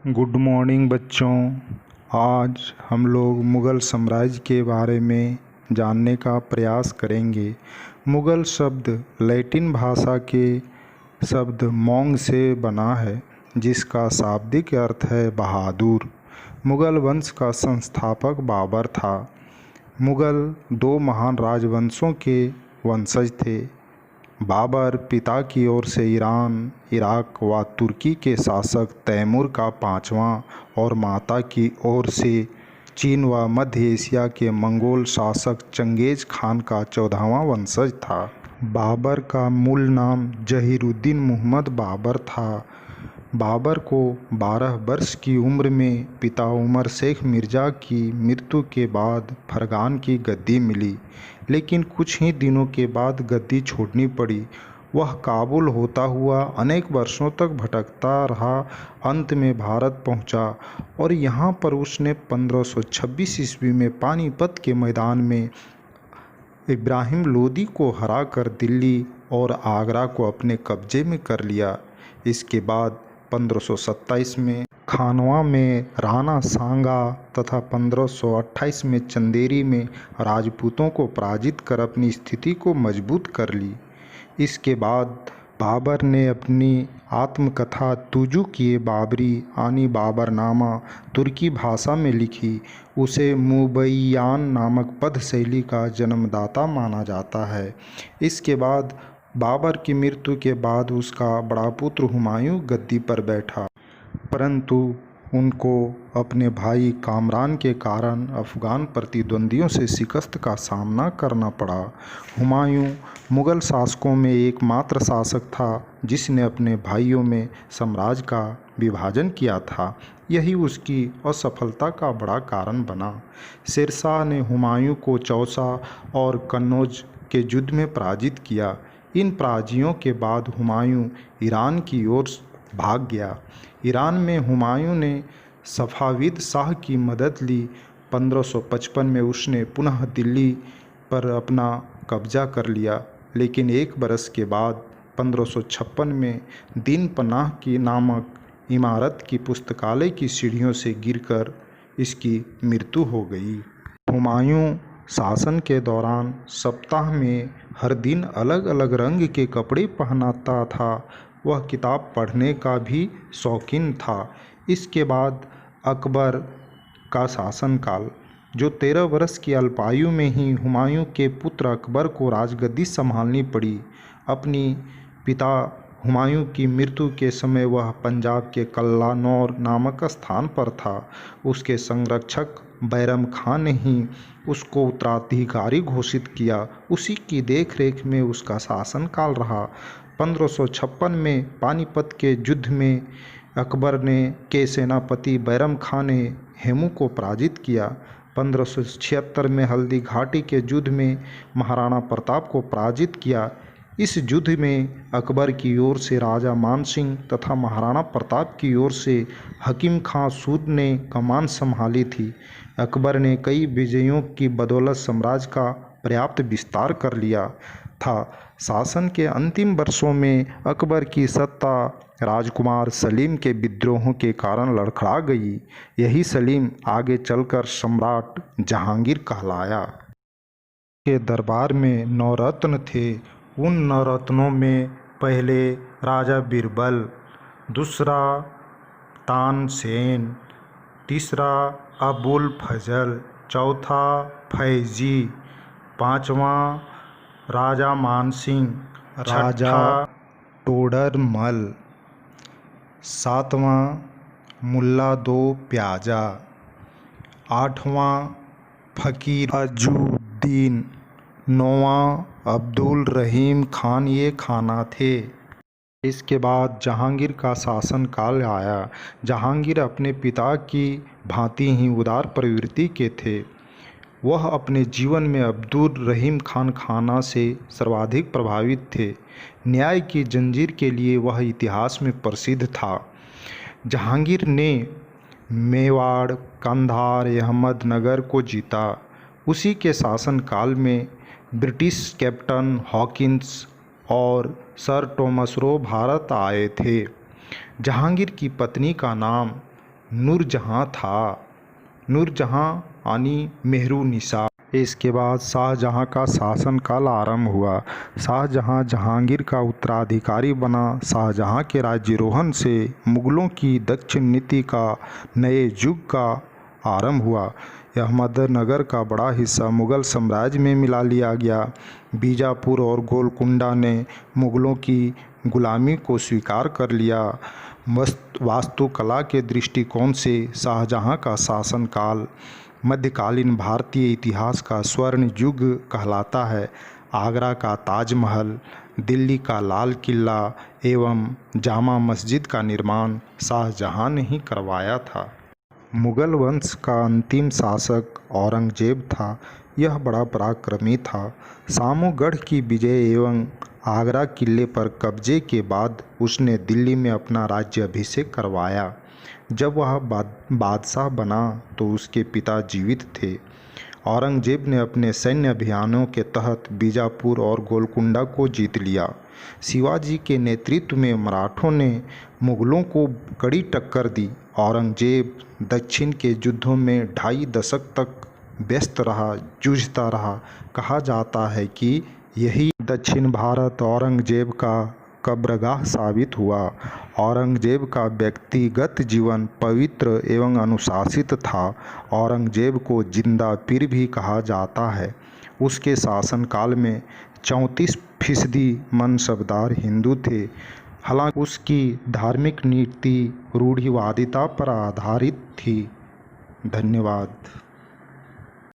Good morning बच्चों। आज हम लोग मुग़ल साम्राज्य के बारे में जानने का प्रयास करेंगे। मुग़ल शब्द लैटिन भाषा के शब्द मोंग से बना है, जिसका शाब्दिक अर्थ है बहादुर। मुग़ल वंश का संस्थापक बाबर था। मुग़ल दो महान राजवंशों के वंशज थे। बाबर पिता की ओर से ईरान, इराक व तुर्की के शासक तैमूर का पांचवां और माता की ओर से चीन व मध्य एशिया के मंगोल शासक चंगेज़ खान का 14वां वंशज था। बाबर का मूल नाम जहीरुद्दीन मुहम्मद बाबर था। बाबर को 12 वर्ष की उम्र में पिता उमर शेख मिर्ज़ा की मृत्यु के बाद फरगान की गद्दी मिली, लेकिन कुछ ही दिनों के बाद गद्दी छोड़नी पड़ी। वह काबुल होता हुआ अनेक वर्षों तक भटकता रहा। अंत में भारत पहुंचा और यहाँ पर उसने 1526 ईस्वी में पानीपत के मैदान में इब्राहिम लोदी को हराकर दिल्ली और आगरा को अपने कब्जे में कर लिया। इसके बाद 1527 में खानवा में राणा सांगा तथा 1528 में चंदेरी में राजपूतों को पराजित कर अपनी स्थिति को मजबूत कर ली। इसके बाद बाबर ने अपनी आत्मकथा तुजुक-ए बाबरी आनी बाबरनामा तुर्की भाषा में लिखी। उसे मुबय्यान नामक पद शैली का जन्मदाता माना जाता है। इसके बाद बाबर की मृत्यु के बाद उसका बड़ा पुत्र हुमायूं गद्दी पर बैठा, परंतु उनको अपने भाई कामरान के कारण अफ़गान प्रतिद्वंदियों से शिकस्त का सामना करना पड़ा। हुमायूं मुग़ल शासकों में एकमात्र शासक था जिसने अपने भाइयों में साम्राज्य का विभाजन किया था। यही उसकी असफलता का बड़ा कारण बना। शेरशाह ने हुमायूं को चौसा और कन्नौज के युद्ध में पराजित किया। इन पराजयों के बाद हुमायूं ईरान की ओर भाग गया। ईरान में हुमायूं ने सफ़ाविद शाह की मदद ली। 1555 में उसने पुनः दिल्ली पर अपना कब्जा कर लिया, लेकिन एक बरस के बाद 1556 में दीन पनाह की नामक इमारत की पुस्तकालय की सीढ़ियों से गिरकर इसकी मृत्यु हो गई। हुमायूं शासन के दौरान सप्ताह में हर दिन अलग अलग रंग के कपड़े पहनता था। वह किताब पढ़ने का भी शौकीन था। इसके बाद अकबर का शासनकाल, जो 13 वर्ष की अल्पायु में ही हुमायूं के पुत्र अकबर को राजगद्दी संभालनी पड़ी। अपनी पिता हुमायूं की मृत्यु के समय वह पंजाब के कल्लानौर नामक स्थान पर था। उसके संरक्षक बैरम खान ने ही उसको उत्तराधिकारी घोषित किया। उसी की देखरेख में उसका शासनकाल रहा। 1556 में पानीपत के युद्ध में अकबर के सेनापति बैरम खान ने हेमू को पराजित किया। 1576 में हल्दी घाटी के युद्ध में महाराणा प्रताप को पराजित किया। इस युद्ध में अकबर की ओर से राजा मानसिंह तथा महाराणा प्रताप की ओर से हकीम खां सूद ने कमान संभाली थी। अकबर ने कई विजयों की बदौलत साम्राज्य का पर्याप्त विस्तार कर लिया था। शासन के अंतिम वर्षों में अकबर की सत्ता राजकुमार सलीम के विद्रोहों के कारण लड़खड़ा गई। यही सलीम आगे चलकर सम्राट जहांगीर कहलाया। के दरबार में नवरत्न थे। उन नवरत्नों में पहले राजा बीरबल, दूसरा तानसेन, तीसरा अबुल फजल, चौथा फैजी, पांचवां राजा मानसिंह, राजा टोडरमल, सातवां मुल्ला दो प्याजा, आठवां फ़कीर अजुद्दीन, नौवां अब्दुल रहीम खान। ये खाना थे। इसके बाद जहांगीर का शासनकाल आया। जहांगीर अपने पिता की भांति ही उदार प्रवृत्ति के थे। वह अपने जीवन में अब्दुल रहीम खाना से सर्वाधिक प्रभावित थे। न्याय की जंजीर के लिए वह इतिहास में प्रसिद्ध था। जहांगीर ने मेवाड़, कंधार, अहमदनगर को जीता। उसी के शासनकाल में ब्रिटिश कैप्टन हॉकिंस और सर टॉमस रो भारत आए थे। जहांगीर की पत्नी का नाम नूरजहाँ था। नूरजहाँ यानी मेहरुनिसा। इसके बाद शाहजहाँ का शासनकाल आरंभ हुआ। शाहजहाँ जहांगीर का उत्तराधिकारी बना। शाहजहाँ के राज्यारोहण से मुगलों की दक्षिण नीति का नए युग का आरंभ हुआ। अहमदनगर का बड़ा हिस्सा मुगल साम्राज्य में मिला लिया गया। बीजापुर और गोलकुंडा ने मुगलों की गुलामी को स्वीकार कर लिया। वास्तुकला के दृष्टिकोण से शाहजहाँ का शासनकाल मध्यकालीन भारतीय इतिहास का स्वर्ण युग कहलाता है। आगरा का ताजमहल, दिल्ली का लाल किला एवं जामा मस्जिद का निर्माण शाहजहाँ ने ही करवाया था। मुगल वंश का अंतिम शासक औरंगजेब था। यह बड़ा पराक्रमी था। सामोगढ़ की विजय एवं आगरा किले पर कब्जे के बाद उसने दिल्ली में अपना राज्याभिषेक करवाया। जब वह बादशाह बना तो उसके पिता जीवित थे। औरंगजेब ने अपने सैन्य अभियानों के तहत बीजापुर और गोलकुंडा को जीत लिया। शिवाजी के नेतृत्व में मराठों ने मुगलों को कड़ी टक्कर दी। औरंगजेब दक्षिण के युद्धों में 2.5 दशक तक व्यस्त रहा, जूझता रहा। कहा जाता है कि यही दक्षिण भारत औरंगजेब का कब्रगाह साबित हुआ। औरंगजेब का व्यक्तिगत जीवन पवित्र एवं अनुशासित था। औरंगजेब को जिंदा पीर भी कहा जाता है। उसके शासनकाल में 34% मनसबदार हिंदू थे। हालांकि उसकी धार्मिक नीति रूढ़िवादिता पर आधारित थी। धन्यवाद।